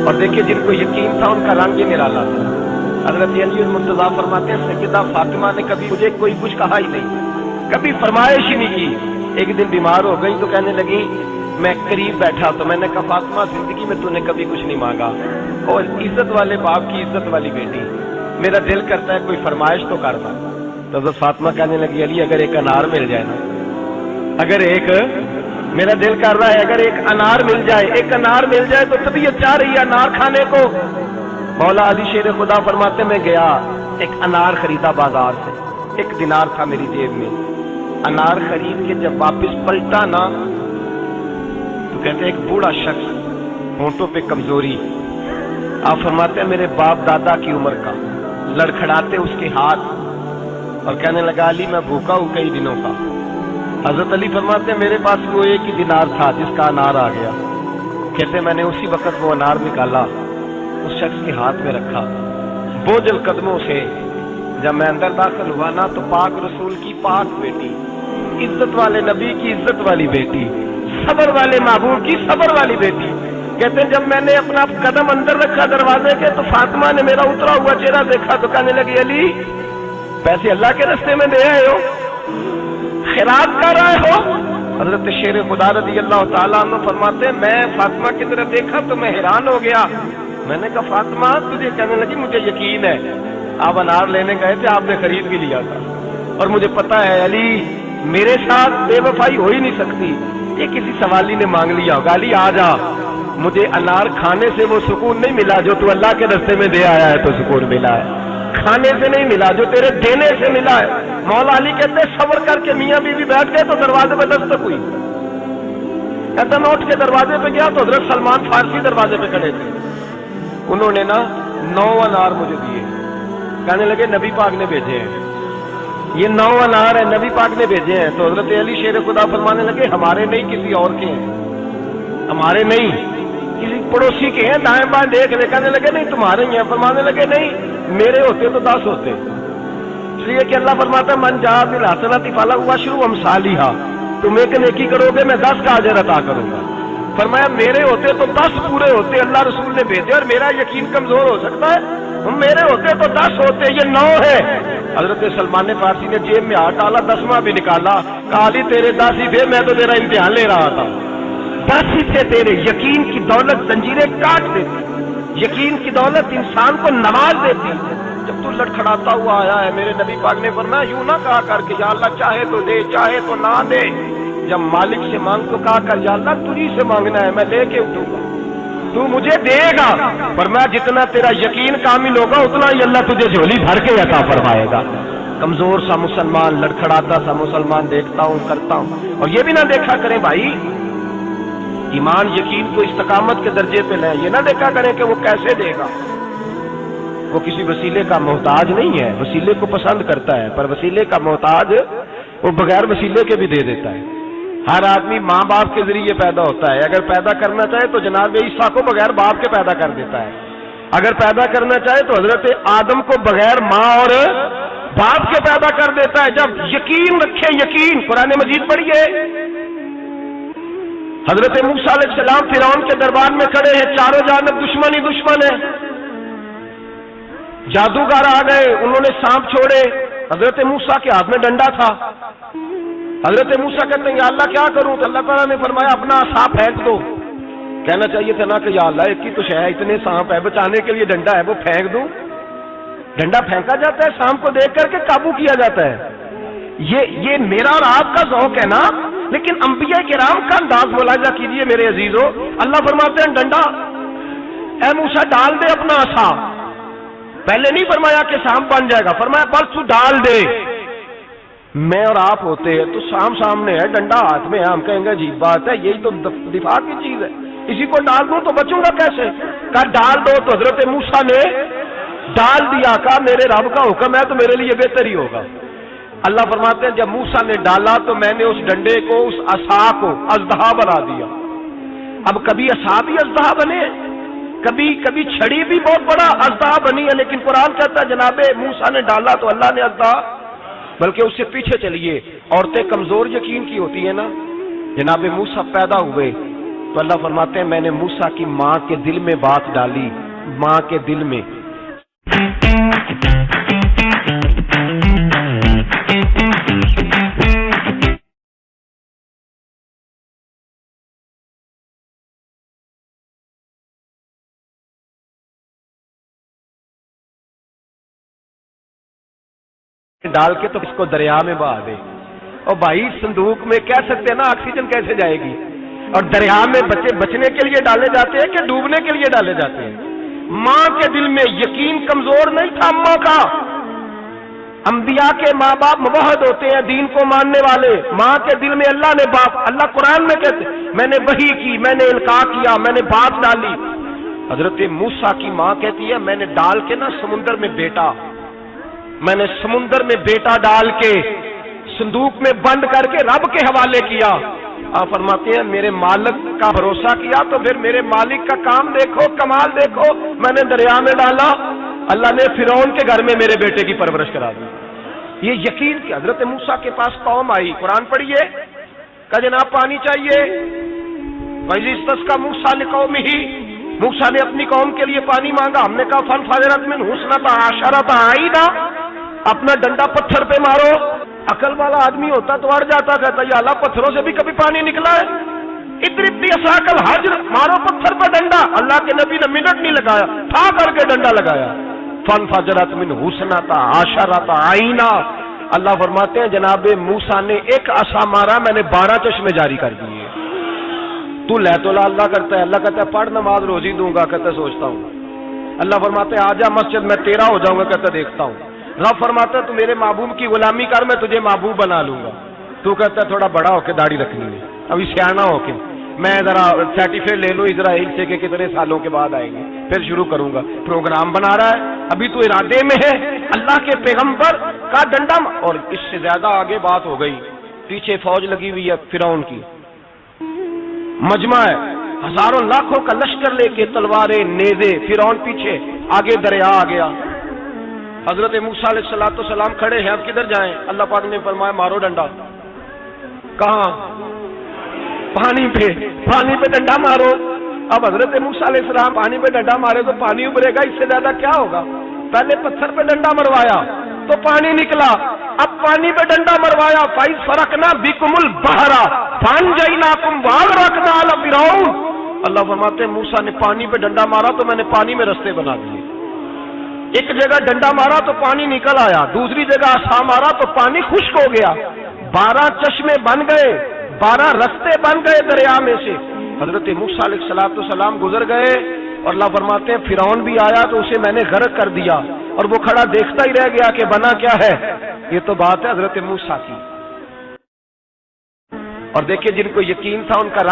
اور دیکھیے جن کو یقین تھا ان کا رنگ ہی نرالا تھا۔ حضرت علی المرتضیٰ فرماتے ہیں سیدہ فاطمہ نے کبھی مجھے کوئی کچھ کہا ہی نہیں، کبھی فرمائش ہی نہیں کی۔ ایک دن بیمار ہو گئی تو کہنے لگی، میں قریب بیٹھا تو میں نے کہا فاطمہ زندگی میں تو نے کبھی کچھ نہیں مانگا، اور عزت والے باپ کی عزت والی بیٹی، میرا دل کرتا ہے کوئی فرمائش تو کرتا۔ تو حضرت فاطمہ کہنے لگی علی اگر ایک انار مل جائے نا، اگر ایک، میرا دل کر رہا ہے اگر ایک انار مل جائے، ایک انار مل جائے تو طبیعت چاہ رہی ہے انار کھانے کو۔ مولا علی شیر خدا فرماتے میں گیا، ایک انار خریدا بازار سے، 1 دینار تھا میری جیب میں، انار خرید کے جب واپس پلٹا نا تو کہتے ایک بوڑھا شخص، ہونٹوں پہ کمزوری، آپ فرماتے ہیں میرے باپ دادا کی عمر کا، لڑکھڑاتے اس کے ہاتھ اور کہنے لگا علی میں بھوکا ہوں کئی دنوں کا۔ حضرت علی فرماتے ہیں میرے پاس وہ 1 ہی دینار تھا جس کا انار آ گیا۔ کہتے میں نے اسی وقت وہ انار نکالا، اس شخص کے ہاتھ میں رکھا، بوجھل قدموں سے جب میں اندر داخل ہوا نا تو پاک رسول کی پاک بیٹی، عزت والے نبی کی عزت والی بیٹی، صبر والے محبوب کی صبر والی بیٹی، کہتے ہیں جب میں نے اپنا قدم اندر رکھا دروازے کے تو فاطمہ نے میرا اترا ہوا چہرہ دیکھا تو کہنے لگی علی پیسے اللہ کے راستے میں دے آئے ہو، خیرات کر رہے ہو؟ حضرت شیر خدا رضی اللہ تعالیٰ عنہ فرماتے ہیں میں فاطمہ کی طرف دیکھا تو میں حیران ہو گیا، میں نے کہا فاطمہ تجھے، کہنے لگی مجھے یقین ہے آپ انار لینے گئے تھے، آپ نے خرید بھی لیا تھا، اور مجھے پتا ہے علی میرے ساتھ بے وفائی ہو ہی نہیں سکتی، یہ کسی سوالی نے مانگ لیا ہوگا، علی آ جا، مجھے انار کھانے سے وہ سکون نہیں ملا جو تو اللہ کے راستے میں دے آیا ہے تو سکون ملا ہے، کھانے سے نہیں ملا جو تیرے دینے سے ملا ہے۔ مولا علی کہتے ہیں صبر کر کے میاں بیوی بیٹھ گئے تو دروازے پہ دستک ہوئی، کہتا میں اٹھ کے دروازے پہ گیا تو حضرت سلمان فارسی دروازے پہ کھڑے تھے، انہوں نے نا 9 انار مجھے دیے، کہنے لگے نبی پاک نے بھیجے ہیں، یہ 9 انار ہیں نبی پاک نے بھیجے ہیں۔ تو حضرت علی شیر خدا فرمانے لگے ہمارے نہیں کسی اور کے ہیں، ہمارے نہیں کسی پڑوسی کے ہیں، دائیں بائیں دیکھ لے، کہنے لگے نہیں تمہارے ہی ہیں، فرمانے لگے نہیں میرے ہوتے تو 10 ہوتے، اس لیے کہ اللہ فرماتا ہے من جاء بالحسنۃ فلہ عشر امثالھا، تم ایک نیکی کرو گے میں 10 کا اجر عطا کروں گا۔ فرمایا میرے ہوتے تو 10 پورے ہوتے، اللہ رسول نے بھیجے، اور میرا یقین کمزور ہو سکتا ہے، میرے ہوتے تو 10 ہوتے، یہ 9 ہے۔ حضرت سلمان فارسی نے جیب میں ہاتھ ڈالا، 10واں بھی نکالا، کہا علی تیرے 10 ہی تھے، میں تو تیرا امتحان لے رہا تھا، 10 ہی تھے تیرے۔ یقین کی دولت زنجیریں کاٹ دیتی، یقین کی دولت انسان کو نواز دیتی۔ جب تو لڑکھڑاتا ہوا آیا ہے، میرے نبی پاک نے فرمایا یوں نہ کہا کر کے یا اللہ چاہے تو دے چاہے تو نہ دے، جب مالک سے مانگ تو کہا کر یا اللہ تجھی سے مانگنا ہے، میں لے کے اٹھوں گا، تو مجھے دے گا، فرمایا جتنا تیرا یقین کامل ہوگا اتنا ہی اللہ تجھے جھولی بھر کے عطا فرمائے گا۔ کمزور سا مسلمان، لڑکھڑاتا سا مسلمان دیکھتا ہوں کرتا ہوں، اور یہ بھی نہ دیکھا کریں بھائی ایمان یقین کو استقامت کے درجے پہ لیں، یہ نہ دیکھا کریں کہ وہ کیسے دے گا، وہ کسی وسیلے کا محتاج نہیں ہے، وسیلے کو پسند کرتا ہے، پر وسیلے کا محتاج وہ بغیر وسیلے کے بھی دے دیتا ہے۔ ہر آدمی ماں باپ کے ذریعے پیدا ہوتا ہے، اگر پیدا کرنا چاہے تو جناب عیسیٰ کو بغیر باپ کے پیدا کر دیتا ہے، اگر پیدا کرنا چاہے تو حضرت آدم کو بغیر ماں اور باپ کے پیدا کر دیتا ہے۔ جب یقین رکھے، یقین، قرآن مجید پڑھیے، حضرت موسیٰ علیہ السلام فرعون کے دربار میں کھڑے ہیں، چاروں جانب دشمن ہی دشمن ہے، جادوگر آ گئے، انہوں نے سانپ چھوڑے، حضرت موسیٰ کے ہاتھ میں ڈنڈا تھا، حضرت موسیٰ کہتے ہیں یا اللہ کیا کروں، تو اللہ تعالیٰ نے فرمایا اپنا عصا پھینک دو، کہنا چاہیے تھا نا کہ یا اللہ ایک ہی تو شے ہے، اتنے سانپ ہے، بچانے کے لیے ڈنڈا ہے وہ پھینک دوں، ڈنڈا پھینکا جاتا ہے، سانپ کو دیکھ کر کے قابو کیا جاتا ہے، یہ میرا اور آپ کا ذوق ہے نا، لیکن انبیاء کرام کا انداز ملاحظہ کیجئے میرے عزیزو، اللہ فرماتے ہیں ڈنڈا اے موسیٰ ڈال دے اپنا عصا، پہلے نہیں فرمایا کہ سانپ بن جائے گا، فرمایا بس تو ڈال دے۔ میں اور آپ ہوتے ہیں تو سانپ سامنے ہے، ڈنڈا ہاتھ میں ہے، ہم کہیں گے عجیب بات ہے، یہی تو دفاع کی چیز ہے، اسی کو ڈال دوں تو بچوں گا کیسے، کہا ڈال دو، تو حضرت موسیٰ نے ڈال دیا، کہا میرے رب کا حکم ہے تو میرے لیے بہتر ہی ہوگا۔ اللہ فرماتے ہیں جب موسیٰ نے ڈالا تو میں نے اس ڈنڈے کو، اس عصا کو اژدہا بنا دیا۔ اب کبھی عصا بھی اژدہا بنے، کبھی چھڑی بھی بہت بڑا اژدہا بنی ہے، لیکن قرآن کہتا ہے جناب موسیٰ نے ڈالا تو اللہ نے اژدہا، بلکہ اس سے پیچھے چلیے، عورتیں کمزور یقین کی ہوتی ہیں نا، جناب موسیٰ پیدا ہوئے تو اللہ فرماتے ہیں میں نے موسیٰ کی ماں کے دل میں بات ڈالی، ماں کے دل میں۔ ڈال کے تو اس کو دریا میں بہا دے۔ اور بھائی صندوق میں کہہ سکتے ہیں نا آکسیجن کیسے جائے گی، اور دریا میں بچے بچنے کے لیے ڈالے جاتے ہیں کہ ڈوبنے کے لیے ڈالے جاتے ہیں؟ ماں کے دل میں یقین کمزور نہیں تھا اماں کا۔ انبیاء کے ماں باپ موحد ہوتے ہیں، دین کو ماننے والے۔ ماں کے دل میں اللہ نے باپ، اللہ قرآن میں کہتے میں نے وحی کی، میں نے القاء کیا، میں نے بات ڈالی۔ حضرت موسیٰ کی ماں کہتی ہے میں نے ڈال کے نا سمندر میں بیٹا، میں نے سمندر میں بیٹا ڈال کے صندوق میں بند کر کے رب کے حوالے کیا۔ آپ فرماتے ہیں میرے مالک کا بھروسہ کیا تو پھر میرے مالک کا کام دیکھو، کمال دیکھو۔ میں نے دریا میں ڈالا، اللہ نے فرعون کے گھر میں میرے بیٹے کی پرورش کرا دی۔ یہ یقین کہ حضرت موسیٰ کے پاس قوم آئی، قرآن پڑھیے، کہ جناب پانی چاہیے۔ وَإِذِ اسْتَسْقَىٰ مُوسَىٰ لِقَوْمِهِ، موسیٰ نے اپنی قوم کے لیے پانی مانگا۔ ہم نے کہا فَانْفَجَرَتْ مِنْهُ اثْنَتَا عَشَرَةَ عَيْنًا، اپنا ڈنڈا پتھر پہ مارو۔ عقل والا آدمی ہوتا تو اڑ جاتا، کہتا یا اللہ پتھروں سے بھی کبھی پانی نکلا ہے؟ اضرب بعصاک الحجر، مارو پتھر پہ ڈنڈا۔ اللہ کے نبی نے منٹ نہیں لگایا، تھا کر کے ڈنڈا لگایا۔ فَانْفَجَرَتْ مِنْهُ اثْنَتَا عَشَرَةَ عَيْنًا، اللہ فرماتے ہیں جناب موسیٰ نے ایک عصا مارا، میں نے 12 چشمے جاری کر دیے۔ تو لے تو لا اللہ کرتا ہے، اللہ کہتا ہے پڑھ نماز روزی دوں گا، کہتا ہے سوچتا ہوں۔ اللہ فرماتے ہیں آجا مسجد میں تیرا ہو جاؤں گا، کہتا ہے دیکھتا ہوں۔ رب فرماتا ہے تو میرے محبوب کی غلامی کر، میں تجھے محبوب بنا لوں گا۔ تو کہتا ہے تھوڑا بڑا ہو کے داڑھی رکھنی ہے، ابھی سیانا ہو کے میں ذرا سرٹیفکیٹ لے لوں اسرائیل سے کہ کتنے سالوں کے بعد آئیں گے، پھر شروع کروں گا۔ پروگرام بنا رہا ہے، ابھی تو ارادے میں ہے اللہ کے پیغمبر کا ڈنڈا۔ اور اس سے زیادہ آگے بات ہو گئی، پیچھے فوج لگی ہوئی ہے فرعون کی، مجمع ہے، ہزاروں لاکھوں کا لشکر لے کے، تلواریں نیزے، فرعون پیچھے، آگے دریا آ گیا۔ حضرت موسیٰ علیہ السلام کھڑے ہیں، اب کدھر جائیں؟ اللہ پاک نے فرمایا مارو ڈنڈا۔ کہاں؟ پانی پہ ڈنڈا مارو۔ اب حضرت موسیٰ علیہ السلام پانی پہ ڈنڈا مارے تو پانی ابھرے گا، اس سے زیادہ کیا ہوگا؟ پہلے پتھر پہ ڈنڈا مروایا تو پانی نکلا، اب پانی پہ ڈنڈا مروایا، فَإِذْ فَرَقْنَا بِكُمُ الْبَحْرَ فَأَنْجَيْنَاكُمْ وَأَغْرَقْنَا آلَ فِرْعَوْنَ۔ اللہ فرماتے ہیں موسیٰ نے پانی پہ ڈنڈا مارا تو میں نے پانی میں رستے بنا دیے۔ ایک جگہ ڈنڈا مارا تو پانی نکل آیا، دوسری جگہ عصا مارا تو پانی خشک ہو گیا، 12 چشمے بن گئے، 12 رستے بن گئے دریا میں سے۔ حضرت موسیٰ علیہ السلام گزر گئے، اور اللہ فرماتے ہیں فرعون بھی آیا تو اسے میں نے غرق کر دیا، اور وہ کھڑا دیکھتا ہی رہ گیا کہ بنا کیا ہے۔ یہ تو بات ہے حضرت موسیٰ کی۔ اور دیکھیں جن کو یقین تھا ان کا